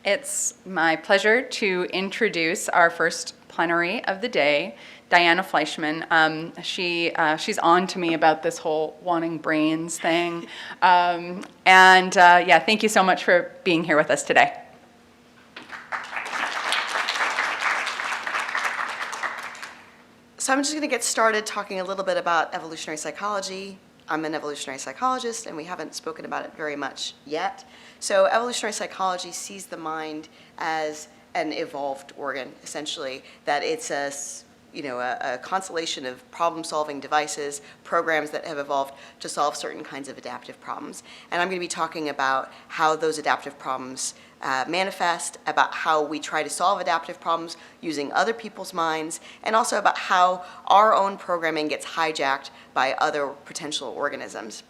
It's my pleasure to introduce our first plenary of the day, Diana Fleischman. She's on to me about this whole wanting brains thing. Yeah, thank you so much for being here with us today. So I'm just going to get started talking a little bit about evolutionary psychology. I'm an evolutionary psychologist, and we haven't spoken about it very much yet. So evolutionary psychology sees the mind as an evolved organ, essentially, that it's a constellation of problem-solving devices, programs that have evolved to solve certain kinds of adaptive problems. And I'm going to be talking about how those adaptive problems manifest, about how we try to solve adaptive problems using other people's minds, and also about how our own programming gets hijacked by other potential organisms.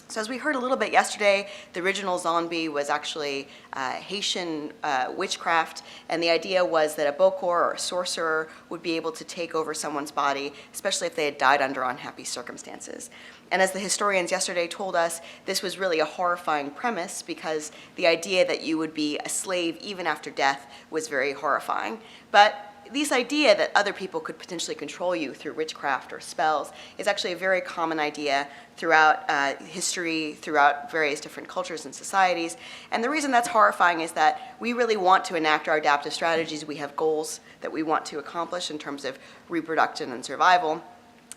So as we heard a little bit yesterday, the original zombie was actually Haitian witchcraft, and the idea was that a bokor or a sorcerer would be able to take over someone's body, especially if they had died under unhappy circumstances. And as the historians yesterday told us, this was really a horrifying premise because the idea that you would be a slave even after death was very horrifying. But this idea that other people could potentially control you through witchcraft or spells is actually a very common idea throughout history, throughout various different cultures and societies. And the reason that's horrifying is that we really want to enact our adaptive strategies. We have goals that we want to accomplish in terms of reproduction and survival.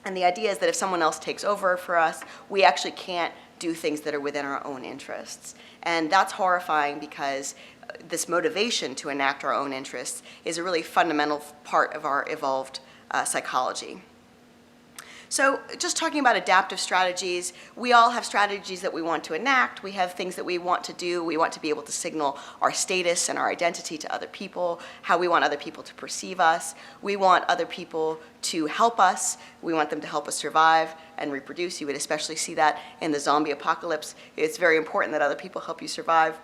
And the idea is that if someone else takes over for us, we actually can't do things that are within our own interests. And that's horrifying because this motivation to enact our own interests is a really fundamental part of our evolved psychology. So just talking about adaptive strategies, we all have strategies that we want to enact. We have things that we want to do. We want to be able to signal our status and our identity to other people, how we want other people to perceive us. We want other people to help us. We want them to help us survive and reproduce. You would especially see that in the zombie apocalypse. It's very important that other people help you survive.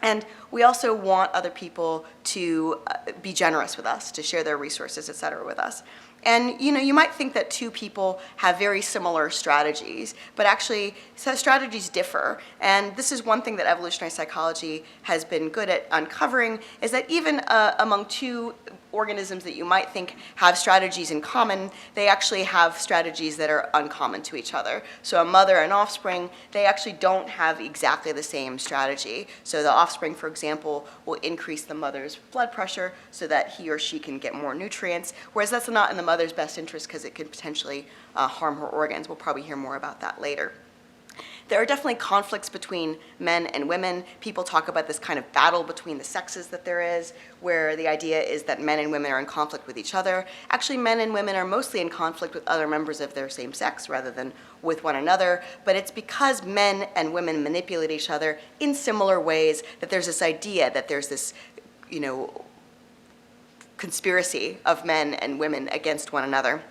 And we also want other people to be generous with us, to share their resources, et cetera, with us. And you might think that two people have very similar strategies, but actually strategies differ. And this is one thing that evolutionary psychology has been good at uncovering, is that even among two organisms that you might think have strategies in common, they actually have strategies that are uncommon to each other. So a mother and offspring, they actually don't have exactly the same strategy. So the offspring, for example, will increase the mother's blood pressure so that he or she can get more nutrients, whereas that's not in the mother's best interest because it could potentially harm her organs. We'll probably hear more about that later. There are definitely conflicts between men and women. People talk about this kind of battle between the sexes that there is, where the idea is that men and women are in conflict with each other. Actually, men and women are mostly in conflict with other members of their same sex rather than with one another, but it's because men and women manipulate each other in similar ways that there's this idea that there's this, conspiracy of men and women against one another.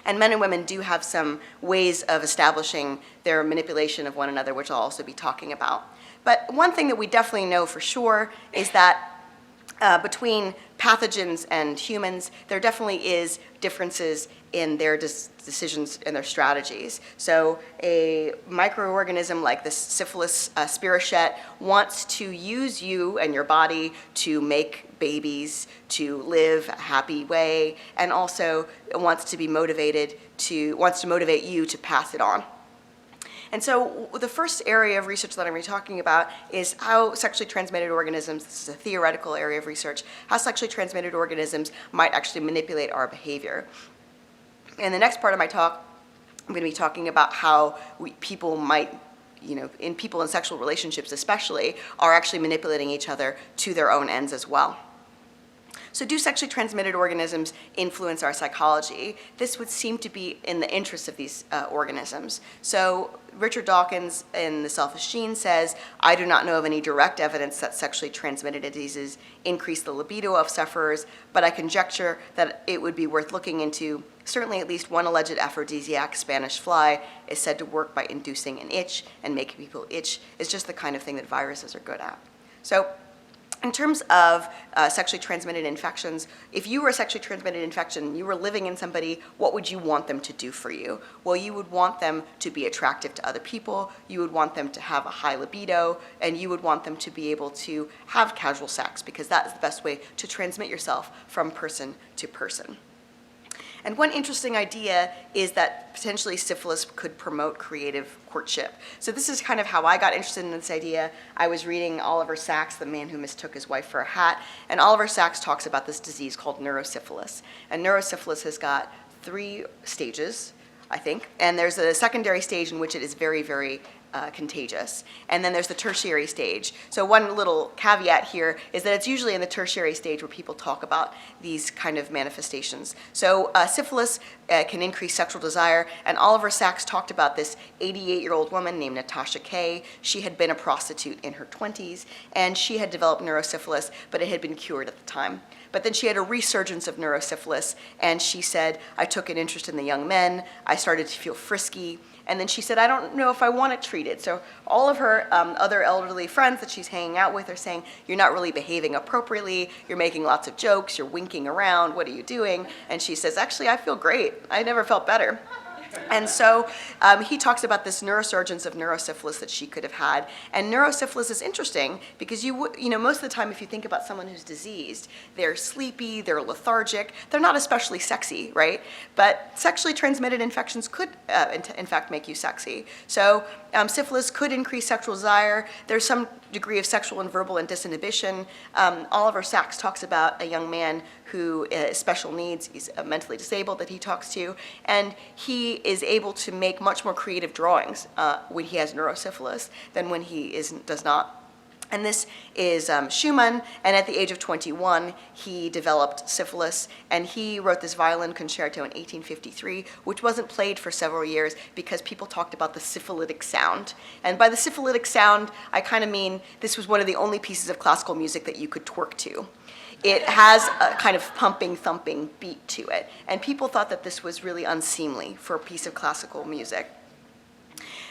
And men and women do have some ways of establishing their manipulation of one another, which I'll also be talking about. But one thing that we definitely know for sure is that between pathogens and humans, there definitely is differences in their decisions and their strategies. So a microorganism like this syphilis spirochete wants to use you and your body to make babies, to live a happy way, and also wants to motivate you to pass it on. And so the first area of research that I'm going to be talking about is how sexually transmitted organisms, this is a theoretical area of research, how sexually transmitted organisms might actually manipulate our behavior. In the next part of my talk, I'm going to be talking about how people might, people in sexual relationships especially, are actually manipulating each other to their own ends as well. So do sexually transmitted organisms influence our psychology? This would seem to be in the interest of these organisms. So Richard Dawkins in The Selfish Gene says, I do not know of any direct evidence that sexually transmitted diseases increase the libido of sufferers, but I conjecture that it would be worth looking into. Certainly at least one alleged aphrodisiac, Spanish fly, is said to work by inducing an itch and making people itch. It's just the kind of thing that viruses are good at. So In terms of sexually transmitted infections, if you were a sexually transmitted infection, you were living in somebody, what would you want them to do for you? Well, you would want them to be attractive to other people, you would want them to have a high libido, and you would want them to be able to have casual sex, because that is the best way to transmit yourself from person to person. And one interesting idea is that potentially syphilis could promote creative courtship. So this is kind of how I got interested in this idea. I was reading Oliver Sacks, The Man Who Mistook His Wife for a Hat, and Oliver Sacks talks about this disease called neurosyphilis. And neurosyphilis has got 3 stages, I think, and there's a secondary stage in which it is very, very contagious. And then there's the tertiary stage. So one little caveat here is that it's usually in the tertiary stage where people talk about these kind of manifestations. So syphilis can increase sexual desire, and Oliver Sacks talked about this 88-year-old woman named Natasha Kay. She had been a prostitute in her 20s, and she had developed neurosyphilis, but it had been cured at the time. But then she had a resurgence of neurosyphilis, and she said, I took an interest in the young men, I started to feel frisky, and then she said, I don't know if I want it treated. So all of her other elderly friends that she's hanging out with are saying, you're not really behaving appropriately, you're making lots of jokes, you're winking around, what are you doing? And she says, actually, I feel great. I never felt better. And so he talks about this neurosurgence of neurosyphilis that she could have had. And neurosyphilis is interesting because most of the time if you think about someone who's diseased, they're sleepy, they're lethargic, they're not especially sexy, right? But sexually transmitted infections could in fact make you sexy. So syphilis could increase sexual desire. There's some degree of sexual and verbal and disinhibition. Oliver Sacks talks about a young man who has special needs, he's mentally disabled that he talks to, and he is able to make much more creative drawings when he has neurosyphilis than when he does not. And this is Schumann, and at the age of 21, he developed syphilis, and he wrote this violin concerto in 1853, which wasn't played for several years because people talked about the syphilitic sound. And by the syphilitic sound, I kind of mean this was one of the only pieces of classical music that you could twerk to. It has a kind of pumping, thumping beat to it, and people thought that this was really unseemly for a piece of classical music.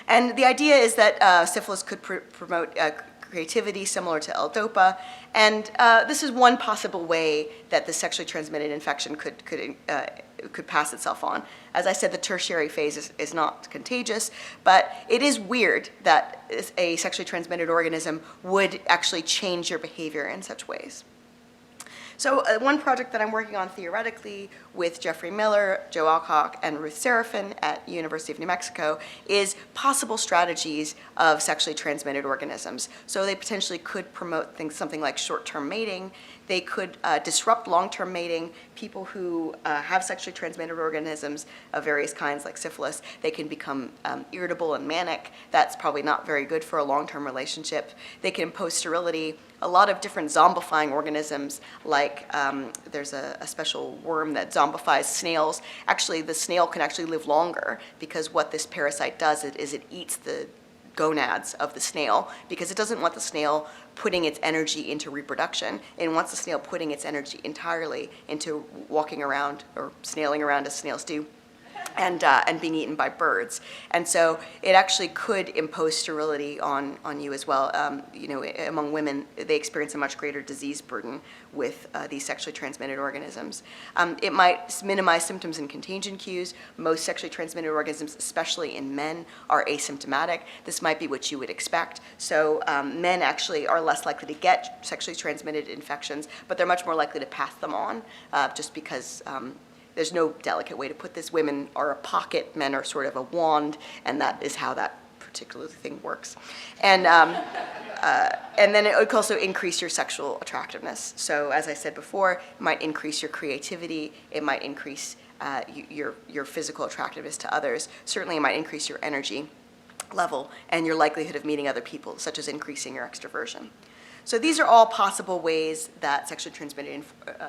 And the idea is that syphilis could promote creativity similar to L-DOPA, and this is one possible way that the sexually transmitted infection could pass itself on. As I said, the tertiary phase is not contagious, but it is weird that a sexually transmitted organism would actually change your behavior in such ways. So one project that I'm working on theoretically with Jeffrey Miller, Joe Alcock, and Ruth Serafin at University of New Mexico is possible strategies of sexually transmitted organisms. So they potentially could promote something like short-term mating. They could disrupt long-term mating. People who have sexually transmitted organisms of various kinds, like syphilis, they can become irritable and manic. That's probably not very good for a long-term relationship. They can impose sterility. A lot of different zombifying organisms, like there's a special worm that zombifies snails. Actually, the snail can actually live longer because what this parasite does is it eats the gonads of the snail because it doesn't want the snail putting its energy into reproduction. It wants the snail putting its energy entirely into walking around or snailing around as snails do. And being eaten by birds. And so it actually could impose sterility on you as well. Among women, they experience a much greater disease burden with these sexually transmitted organisms. It might minimize symptoms and contagion cues. Most sexually transmitted organisms, especially in men, are asymptomatic. This might be what you would expect. So men actually are less likely to get sexually transmitted infections, but they're much more likely to pass them on just because there's no delicate way to put this. Women are a pocket, men are sort of a wand, and that is how that particular thing works. And then it would also increase your sexual attractiveness. So as I said before, it might increase your creativity, it might increase your physical attractiveness to others. Certainly it might increase your energy level and your likelihood of meeting other people, such as increasing your extroversion. So these are all possible ways that sexually transmitted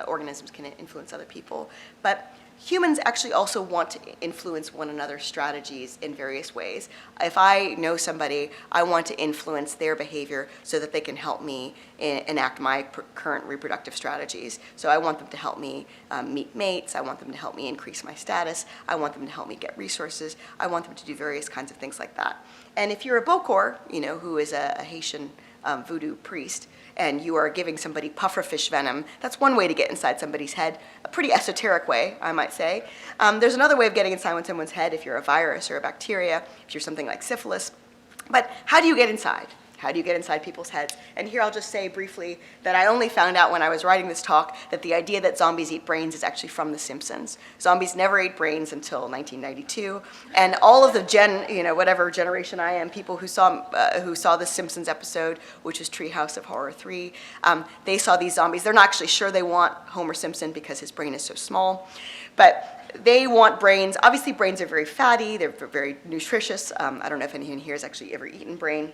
organisms can influence other people. But humans actually also want to influence one another's strategies in various ways. If I know somebody, I want to influence their behavior so that they can help me enact my current reproductive strategies. So I want them to help me meet mates. I want them to help me increase my status. I want them to help me get resources. I want them to do various kinds of things like that. And if you're a Bokor, who is a Haitian voodoo priest, and you are giving somebody pufferfish venom, that's one way to get inside somebody's head, a pretty esoteric way, I might say. There's another way of getting inside someone's head if you're a virus or a bacteria, if you're something like syphilis. But how do you get inside? How do you get inside people's heads? And here I'll just say briefly that I only found out when I was writing this talk that the idea that zombies eat brains is actually from The Simpsons. Zombies never ate brains until 1992, and all of the whatever generation I am, people who saw The Simpsons episode, which is Treehouse of Horror 3, they saw these zombies. They're not actually sure they want Homer Simpson because his brain is so small, but they want brains. Obviously, brains are very fatty. They're very nutritious. I don't know if anyone here has actually ever eaten brain.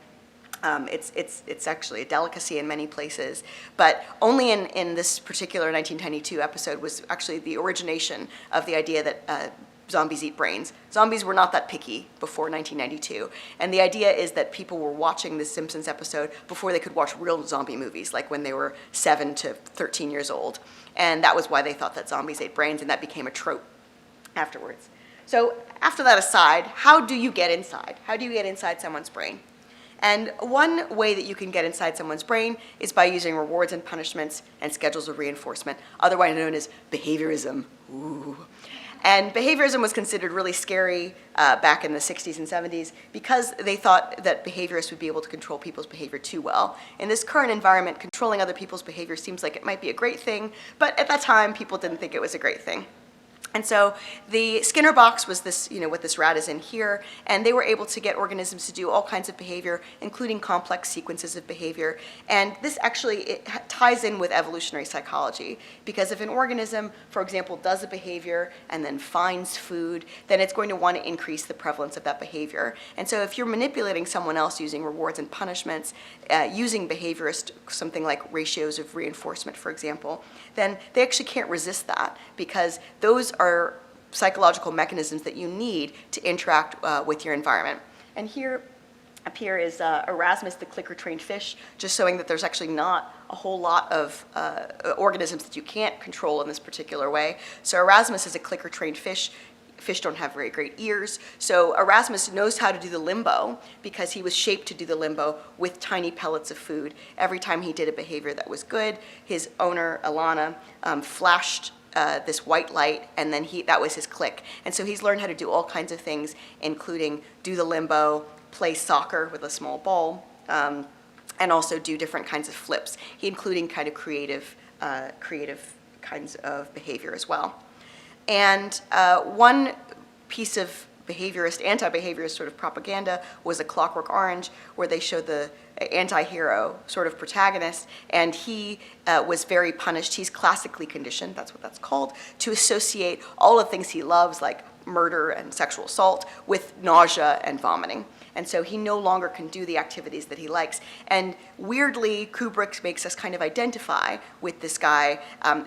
It's actually a delicacy in many places, but only in this particular 1992 episode was actually the origination of the idea that zombies eat brains. Zombies were not that picky before 1992, and the idea is that people were watching the Simpsons episode before they could watch real zombie movies, like when they were 7 to 13 years old, and that was why they thought that zombies ate brains, and that became a trope afterwards. So after that aside, how do you get inside? How do you get inside someone's brain? And one way that you can get inside someone's brain is by using rewards and punishments and schedules of reinforcement, otherwise known as behaviorism. Ooh. And behaviorism was considered really scary back in the 60s and 70s because they thought that behaviorists would be able to control people's behavior too well. In this current environment, controlling other people's behavior seems like it might be a great thing, but at that time, people didn't think it was a great thing. And so the Skinner box was this, what this rat is in here, and they were able to get organisms to do all kinds of behavior, including complex sequences of behavior. And this actually ties in with evolutionary psychology, because if an organism, for example, does a behavior and then finds food, then it's going to want to increase the prevalence of that behavior. And so if you're manipulating someone else using rewards and punishments, using behaviorist, something like ratios of reinforcement, for example, then they actually can't resist that, because those are psychological mechanisms that you need to interact with your environment. And up here is Erasmus, the clicker-trained fish, just showing that there's actually not a whole lot of organisms that you can't control in this particular way. So Erasmus is a clicker-trained fish. Fish don't have very great ears. So Erasmus knows how to do the limbo because he was shaped to do the limbo with tiny pellets of food. Every time he did a behavior that was good, his owner, Alana, flashed this white light, and then that was his click. And so he's learned how to do all kinds of things, including do the limbo, play soccer with a small ball, and also do different kinds of flips, including kind of creative kinds of behavior as well. And one piece of anti-behaviorist sort of propaganda was A Clockwork Orange, where they showed the anti-hero sort of protagonist, and he was very punished. He's classically conditioned, that's what that's called, to associate all the things he loves, like murder and sexual assault, with nausea and vomiting. And so he no longer can do the activities that he likes. And weirdly, Kubrick makes us kind of identify with this guy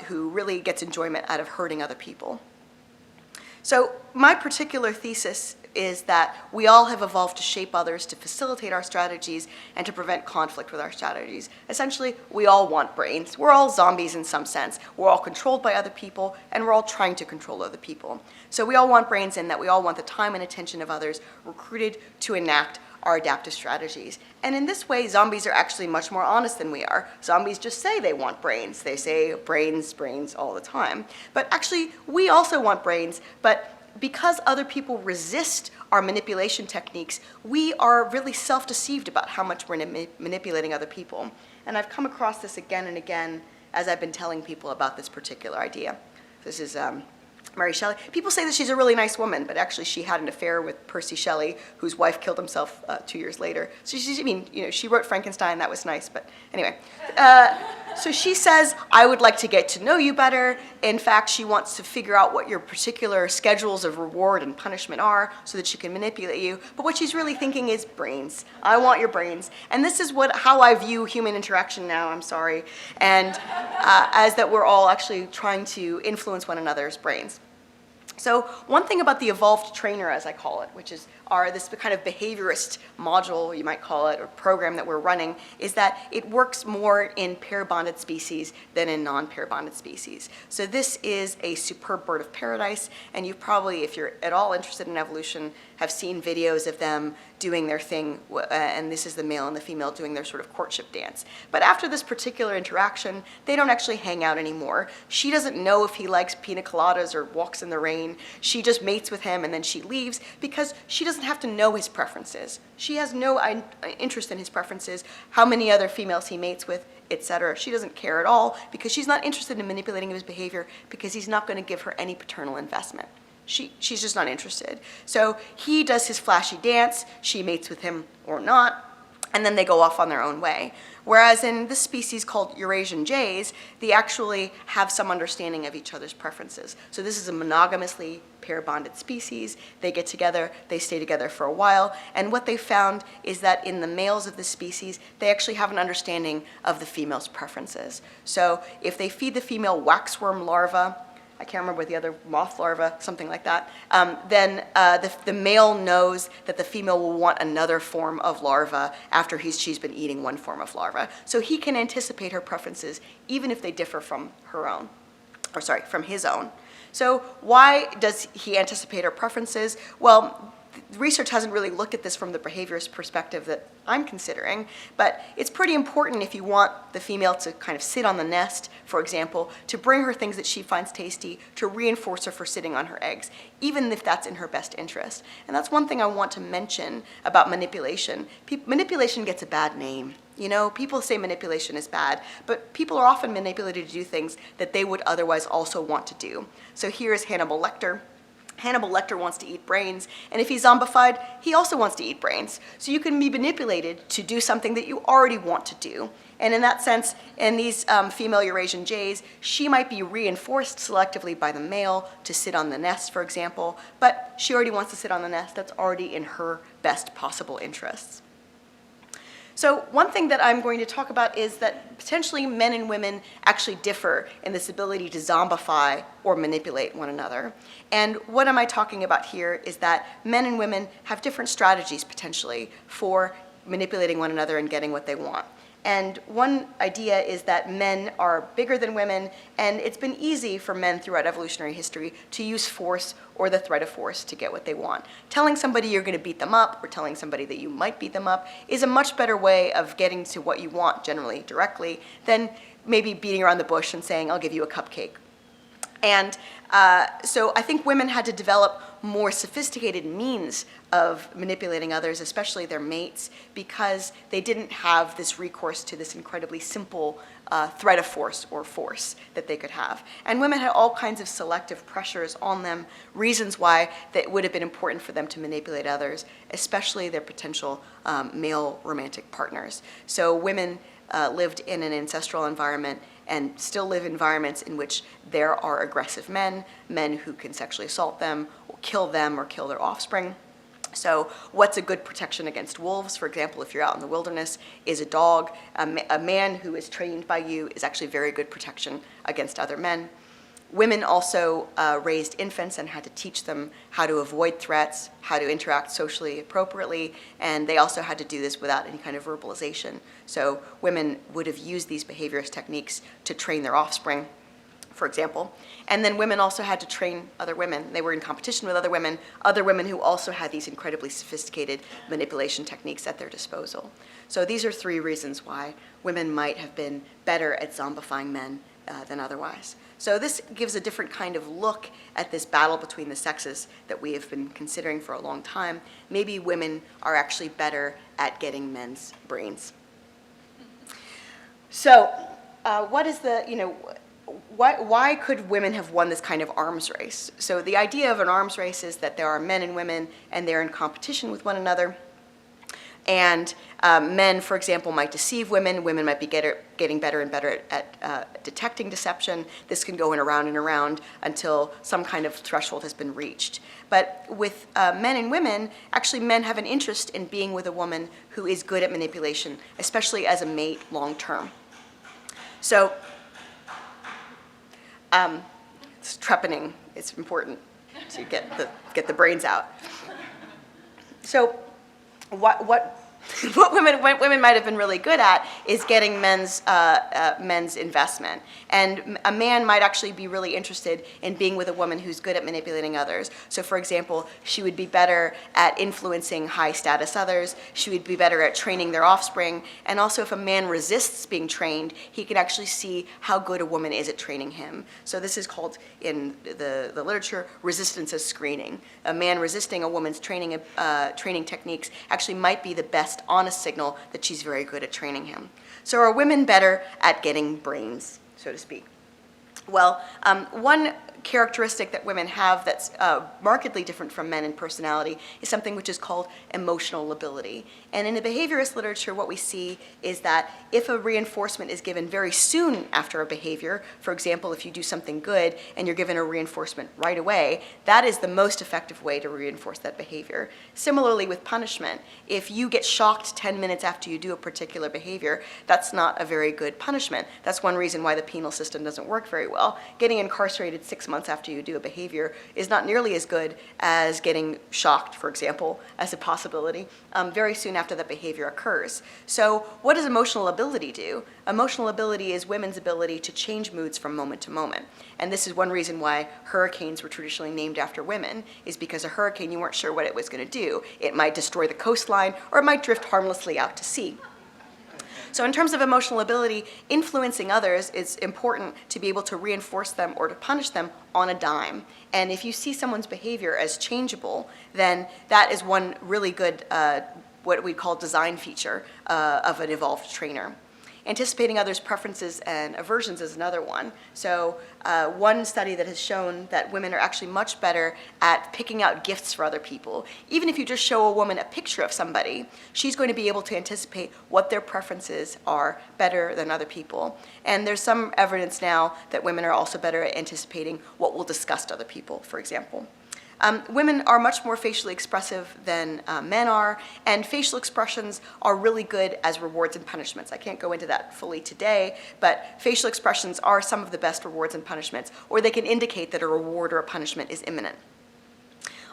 who really gets enjoyment out of hurting other people. So my particular thesis is that we all have evolved to shape others, to facilitate our strategies, and to prevent conflict with our strategies. Essentially, we all want brains. We're all zombies in some sense. We're all controlled by other people, and we're all trying to control other people. So we all want brains in that we all want the time and attention of others recruited to enact our adaptive strategies. And in this way, zombies are actually much more honest than we are. Zombies just say they want brains. They say brains, brains all the time. But actually, we also want brains, but because other people resist our manipulation techniques, we are really self-deceived about how much we're manipulating other people. And I've come across this again and again as I've been telling people about this particular idea. This is Mary Shelley. People say that she's a really nice woman, but actually she had an affair with Percy Shelley, whose wife killed himself 2 years later. So she wrote Frankenstein, that was nice, but anyway. So she says, I would like to get to know you better. In fact, she wants to figure out what your particular schedules of reward and punishment are so that she can manipulate you. But what she's really thinking is brains. I want your brains. And this is how I view human interaction now, I'm sorry. And as that we're all actually trying to influence one another's brains. So one thing about the evolved trainer, as I call it, which is this kind of behaviorist module, you might call it, or program that we're running, is that it works more in pair-bonded species than in non-pair-bonded species. So this is a superb bird of paradise, and you've probably, if you're at all interested in evolution, have seen videos of them doing their thing, and this is the male and the female doing their sort of courtship dance. But after this particular interaction, they don't actually hang out anymore. She doesn't know if he likes pina coladas or walks in the rain. She just mates with him and then she leaves because she doesn't have to know his preferences. She has no interest in his preferences, how many other females he mates with, etc. She doesn't care at all because she's not interested in manipulating his behavior because he's not going to give her any paternal investment. She's just not interested. So he does his flashy dance, she mates with him or not, and then they go off on their own way. Whereas in this species called Eurasian jays, they actually have some understanding of each other's preferences. So this is a monogamously pair-bonded species. They get together, they stay together for a while, and what they found is that in the males of the species, they actually have an understanding of the female's preferences. So if they feed the female waxworm larvae, I can't remember what the other, moth larva, something like that, then the male knows that the female will want another form of larva after she's been eating one form of larva. So he can anticipate her preferences even if they differ from her own, or sorry, from his own. So why does he anticipate her preferences? Well, research hasn't really looked at this from the behaviorist perspective that I'm considering, but it's pretty important if you want the female to kind of sit on the nest, for example, to bring her things that she finds tasty, to reinforce her for sitting on her eggs, even if that's in her best interest. And that's one thing I want to mention about manipulation. Manipulation gets a bad name. You know, people say manipulation is bad, but people are often manipulated to do things that they would otherwise also want to do. So here is Hannibal Lecter. Hannibal Lecter wants to eat brains, and if he's zombified, he also wants to eat brains. So you can be manipulated to do something that you already want to do. And in that sense, in these female Eurasian jays, she might be reinforced selectively by the male to sit on the nest, for example, but she already wants to sit on the nest. That's already in her best possible interests. So one thing that I'm going to talk about is that potentially men and women actually differ in this ability to zombify or manipulate one another. And what am I talking about here is that men and women have different strategies potentially for manipulating one another and getting what they want. And one idea is that men are bigger than women, and it's been easy for men throughout evolutionary history to use force or the threat of force to get what they want. Telling somebody you're going to beat them up or telling somebody that you might beat them up is a much better way of getting to what you want generally directly than maybe beating around the bush and saying, I'll give you a cupcake. And so I think women had to develop more sophisticated means of manipulating others, especially their mates, because they didn't have this recourse to this incredibly simple threat of force or force that they could have. And women had all kinds of selective pressures on them, reasons why that would have been important for them to manipulate others, especially their potential male romantic partners. So women lived in an ancestral environment and still live in environments in which there are aggressive men, men who can sexually assault them or kill their offspring. So what's a good protection against wolves? For example, if you're out in the wilderness, is a dog. A man who is trained by you is actually very good protection against other men. Women also raised infants and had to teach them how to avoid threats, how to interact socially appropriately, and they also had to do this without any kind of verbalization. So women would have used these behaviorist techniques to train their offspring, for example. And then women also had to train other women. They were in competition with other women who also had these incredibly sophisticated manipulation techniques at their disposal. So these are three reasons why women might have been better at zombifying men than otherwise. So this gives a different kind of look at this battle between the sexes that we have been considering for a long time. Maybe women are actually better at getting men's brains. So what is the, why could women have won this kind of arms race? So the idea of an arms race is that there are men and women and they're in competition with one another. And men, for example, might deceive women. Women might be getting better and better at detecting deception. This can go in around and around until some kind of threshold has been reached. But with men and women, actually men have an interest in being with a woman who is good at manipulation, especially as a mate long term. So it's trepanning. It's important to get the brains out. So what what women might have been really good at is getting men's investment. And a man might actually be really interested in being with a woman who's good at manipulating others. So for example, she would be better at influencing high status others, she would be better at training their offspring, and also if a man resists being trained, he can actually see how good a woman is at training him. So this is called, in the literature, resistance as screening. A man resisting a woman's training techniques actually might be the best honest signal that she's very good at training him. So are women better at getting brains, so to speak? Well, one characteristic that women have that's markedly different from men in personality is something which is called emotional ability. And in the behaviorist literature, what we see is that if a reinforcement is given very soon after a behavior, for example, if you do something good and you're given a reinforcement right away, that is the most effective way to reinforce that behavior. Similarly with punishment, if you get shocked 10 minutes after you do a particular behavior, that's not a very good punishment. That's one reason why the penal system doesn't work very well. Getting incarcerated 6 months after you do a behavior is not nearly as good as getting shocked, for example, as a possibility, very soon after that behavior occurs. So what does emotional ability do? Emotional ability is women's ability to change moods from moment to moment. And this is one reason why hurricanes were traditionally named after women, is because a hurricane, you weren't sure what it was going to do. It might destroy the coastline, or it might drift harmlessly out to sea. So in terms of emotional ability, influencing others is important to be able to reinforce them or to punish them on a dime. And if you see someone's behavior as changeable, then that is one really good, what we call design feature of an evolved trainer. Anticipating others' preferences and aversions is another one. So one study that has shown that women are actually much better at picking out gifts for other people. Even if you just show a woman a picture of somebody, she's going to be able to anticipate what their preferences are better than other people. And there's some evidence now that women are also better at anticipating what will disgust other people, for example. Women are much more facially expressive than men are, and facial expressions are really good as rewards and punishments. I can't go into that fully today, but facial expressions are some of the best rewards and punishments, or they can indicate that a reward or a punishment is imminent.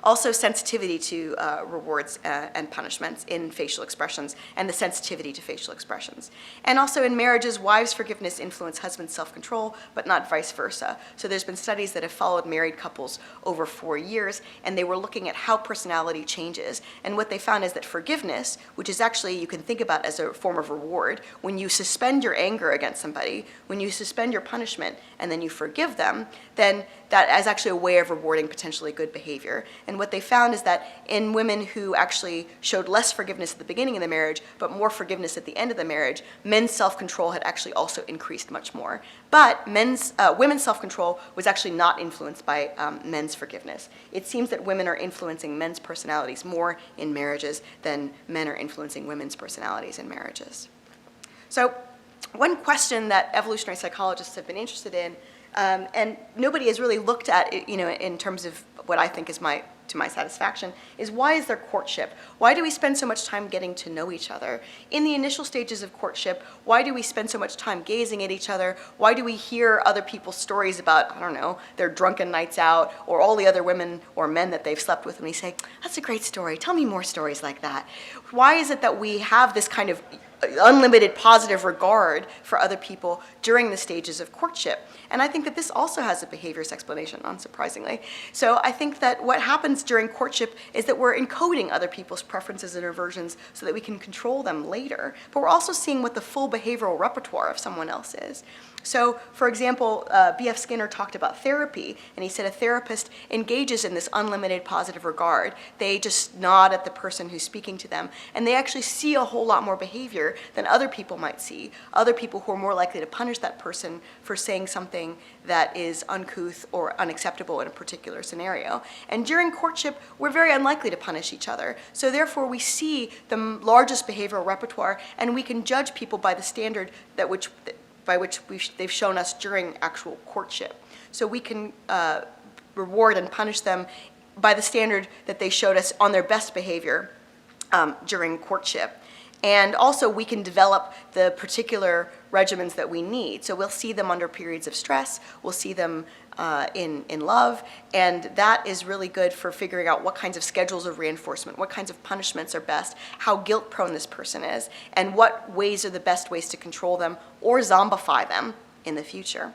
Also sensitivity to rewards and punishments in facial expressions, and the sensitivity to facial expressions. And also in marriages, wives' forgiveness influence husbands' self-control, but not vice versa. So there's been studies that have followed married couples over 4 years, and they were looking at how personality changes. And what they found is that forgiveness, which is actually, you can think about as a form of reward, when you suspend your anger against somebody, when you suspend your punishment, and then you forgive them, then that is actually a way of rewarding potentially good behavior. And what they found is that in women who actually showed less forgiveness at the beginning of the marriage, but more forgiveness at the end of the marriage, men's self-control had actually also increased much more. But women's self-control was actually not influenced by men's forgiveness. It seems that women are influencing men's personalities more in marriages than men are influencing women's personalities in marriages. So one question that evolutionary psychologists have been interested in, and nobody has really looked at it, in terms of what I think is to my satisfaction, is why is there courtship? Why do we spend so much time getting to know each other? In the initial stages of courtship, why do we spend so much time gazing at each other? Why do we hear other people's stories about, I don't know, their drunken nights out, or all the other women or men that they've slept with, and we say, that's a great story, tell me more stories like that. Why is it that we have this kind of unlimited positive regard for other people during the stages of courtship? And I think that this also has a behaviorist explanation, unsurprisingly. So I think that what happens during courtship is that we're encoding other people's preferences and aversions so that we can control them later. But we're also seeing what the full behavioral repertoire of someone else is. So, for example, B.F. Skinner talked about therapy, and he said a therapist engages in this unlimited positive regard. They just nod at the person who's speaking to them, and they actually see a whole lot more behavior than other people might see, other people who are more likely to punish that person for saying something that is uncouth or unacceptable in a particular scenario. And during courtship, we're very unlikely to punish each other. So therefore, we see the largest behavioral repertoire, and we can judge people by the standard by which they've shown us during actual courtship. So we can reward and punish them by the standard that they showed us on their best behavior during courtship. And also we can develop the particular regimens that we need. So we'll see them under periods of stress, we'll see them in love, and that is really good for figuring out what kinds of schedules of reinforcement, what kinds of punishments are best, how guilt prone this person is, and what ways are the best ways to control them or zombify them in the future.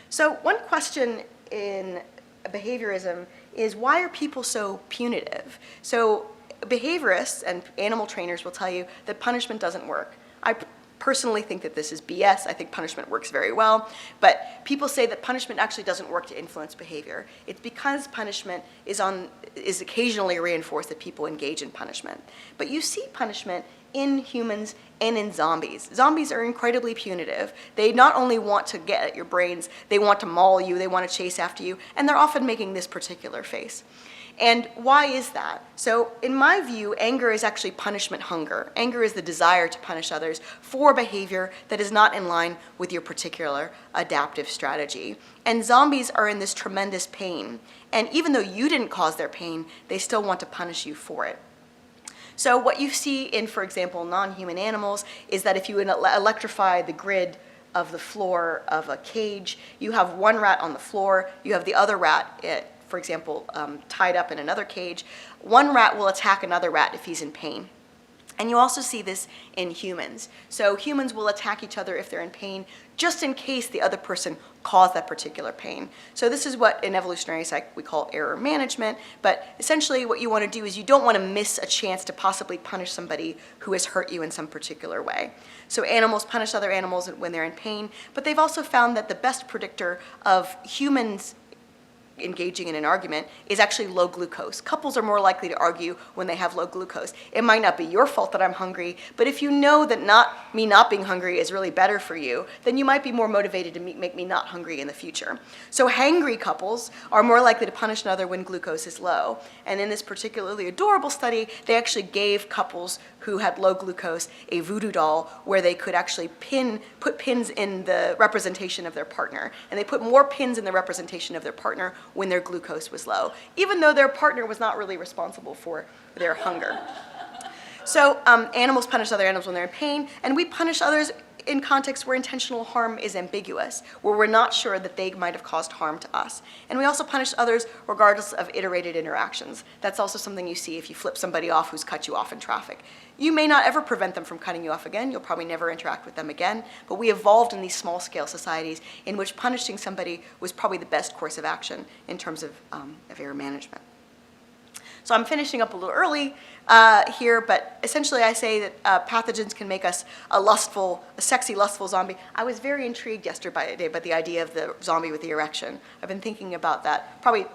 So one question in behaviorism is, why are people so punitive? So behaviorists and animal trainers will tell you that punishment doesn't work. I personally think that this is BS. I think punishment works very well, but people say that punishment actually doesn't work to influence behavior. It's because punishment is occasionally reinforced that people engage in punishment. But you see punishment in humans and in zombies. Zombies are incredibly punitive. They not only want to get at your brains, they want to maul you, they want to chase after you, and they're often making this particular face. And why is that? So in my view, anger is actually punishment hunger. Anger is the desire to punish others for behavior that is not in line with your particular adaptive strategy. And zombies are in this tremendous pain. And even though you didn't cause their pain, they still want to punish you for it. So what you see in, for example, non-human animals is that if you electrify the grid of the floor of a cage, you have one rat on the floor, you have the other rat, for example, tied up in another cage. One rat will attack another rat if he's in pain. And you also see this in humans. So humans will attack each other if they're in pain, just in case the other person caused that particular pain. So this is what in evolutionary psych we call error management, but essentially what you want to do is you don't want to miss a chance to possibly punish somebody who has hurt you in some particular way. So animals punish other animals when they're in pain, but they've also found that the best predictor of humans engaging in an argument is actually low glucose. Couples are more likely to argue when they have low glucose. It might not be your fault that I'm hungry, but if you know that me not being hungry is really better for you, then you might be more motivated to make me not hungry in the future. So hangry couples are more likely to punish another when glucose is low. And in this particularly adorable study, they actually gave couples who had low glucose a voodoo doll where they could actually put pins in the representation of their partner. And they put more pins in the representation of their partner when their glucose was low, even though their partner was not really responsible for their hunger. So animals punish other animals when they're in pain, and we punish others in contexts where intentional harm is ambiguous, where we're not sure that they might have caused harm to us. And we also punish others regardless of iterated interactions. That's also something you see if you flip somebody off who's cut you off in traffic. You may not ever prevent them from cutting you off again. You'll probably never interact with them again. But we evolved in these small-scale societies in which punishing somebody was probably the best course of action in terms of error management. So I'm finishing up a little early here, but essentially I say that pathogens can make us a sexy, lustful zombie. I was very intrigued yesterday by the idea of the zombie with the erection. I've been thinking about that probably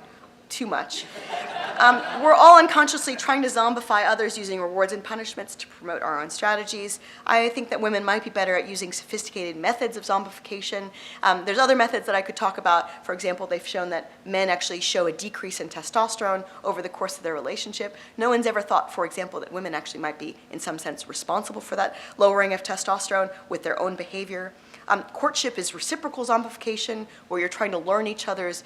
too much. We're all unconsciously trying to zombify others using rewards and punishments to promote our own strategies. I think that women might be better at using sophisticated methods of zombification. There's other methods that I could talk about. For example, they've shown that men actually show a decrease in testosterone over the course of their relationship. No one's ever thought, for example, that women actually might be, in some sense, responsible for that lowering of testosterone with their own behavior. Courtship is reciprocal zombification, where you're trying to learn each other's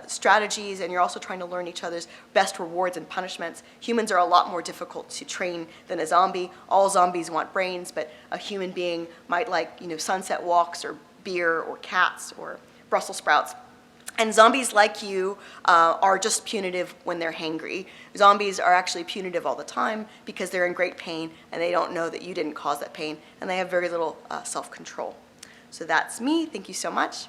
strategies, and you're also trying to learn each other's best rewards and punishments. Humans are a lot more difficult to train than a zombie. All zombies want brains, but a human being might like, sunset walks or beer or cats or Brussels sprouts. And zombies like you are just punitive when they're hangry. Zombies are actually punitive all the time because they're in great pain and they don't know that you didn't cause that pain, and they have very little self-control. So that's me. Thank you so much.